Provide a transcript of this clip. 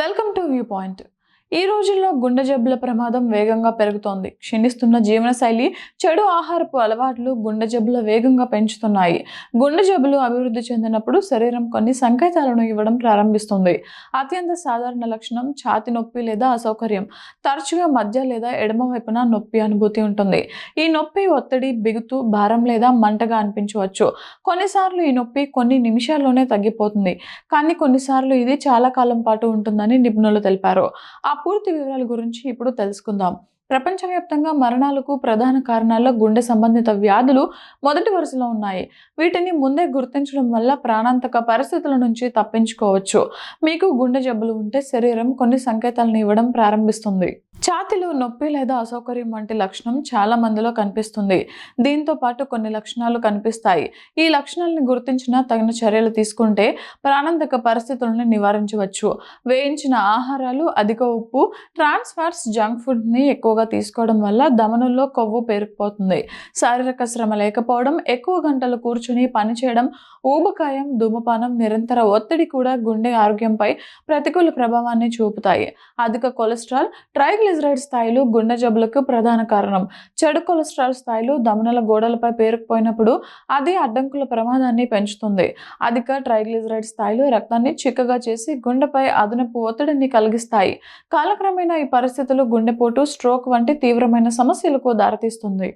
Welcome to view point. ఈ రోజుల్లో గుండె జబ్బుల ప్రమాదం వేగంగా పెరుగుతోంది. క్షీణిస్తున్న జీవనశైలి, చెడు ఆహారపు అలవాట్లు గుండె జబ్బుల వేగంగా పెంచుతున్నాయి. గుండె జబ్బులు అభివృద్ధి చెందినప్పుడు శరీరం కొన్ని సంకేతాలను ఇవ్వడం ప్రారంభిస్తుంది. అత్యంత సాధారణ లక్షణం ఛాతీ నొప్పి లేదా అసౌకర్యం. తరచుగా మధ్య లేదా ఎడమ వైపున నొప్పి అనుభూతి ఉంటుంది. ఈ నొప్పి ఒత్తిడి, బిగుతు, భారం లేదా మంటగా అనిపించవచ్చు. కొన్నిసార్లు ఈ నొప్పి కొన్ని నిమిషాల్లోనే తగ్గిపోతుంది, కానీ కొన్నిసార్లు ఇది చాలా కాలం పాటు ఉంటుందని నిపుణులు తెలిపారు. ఆ పూర్తి వివరాల గురించి ఇప్పుడు తెలుసుకుందాం. ప్రపంచవ్యాప్తంగా మరణాలకు ప్రధాన కారణాల్లో గుండె సంబంధిత వ్యాధులు మొదటి వరుసలో ఉన్నాయి. వీటిని ముందే గుర్తించడం వల్ల ప్రాణాంతక పరిస్థితుల నుంచి తప్పించుకోవచ్చు. మీకు గుండె జబ్బులు ఉంటే శరీరం కొన్ని సంకేతాలను ఇవ్వడం ప్రారంభిస్తుంది. ఛాతీలో నొప్పి లేదా అసౌకర్యం వంటి లక్షణం చాలా మందిలో కనిపిస్తుంది. దీంతో పాటు కొన్ని లక్షణాలు కనిపిస్తాయి. ఈ లక్షణాలను గుర్తించిన తగిన చర్యలు తీసుకుంటే ప్రాణాంతక పరిస్థితులను నివారించవచ్చు. వేయించిన ఆహారాలు, అధిక ఉప్పు, ట్రాన్స్ ఫ్యాట్స్, జంక్ ఫుడ్ని ఎక్కువగా తీసుకోవడం వల్ల ధమనుల్లో కొవ్వు పేరుకుపోతుంది. శారీరక శ్రమ లేకపోవడం, ఎక్కువ గంటలు కూర్చుని పనిచేయడం, ఊబకాయం, ధూమపానం, నిరంతర ఒత్తిడి కూడా గుండె ఆరోగ్యంపై ప్రతికూల ప్రభావాన్ని చూపుతాయి. అధిక కొలెస్ట్రాల్, ట్రైగ్లిజరైడ్ స్థాయిలు గుండె జబ్బులకు ప్రధాన కారణం. చెడు కొలెస్ట్రాల్ స్థాయిలు ధమనుల గోడలపై పేరుకుపోయినప్పుడు అది అడ్డంకుల ప్రమాదాన్ని పెంచుతుంది. అధిక ట్రైగ్లిజరైడ్ స్థాయిలు రక్తాన్ని చిక్కగా చేసి గుండెపై అదనపు ఒత్తిడిని కలిగిస్తాయి. కాలక్రమేణా ఈ పరిస్థితులు గుండెపోటు, స్ట్రోక్ వంటి తీవ్రమైన సమస్యలకు దారితీస్తుంది.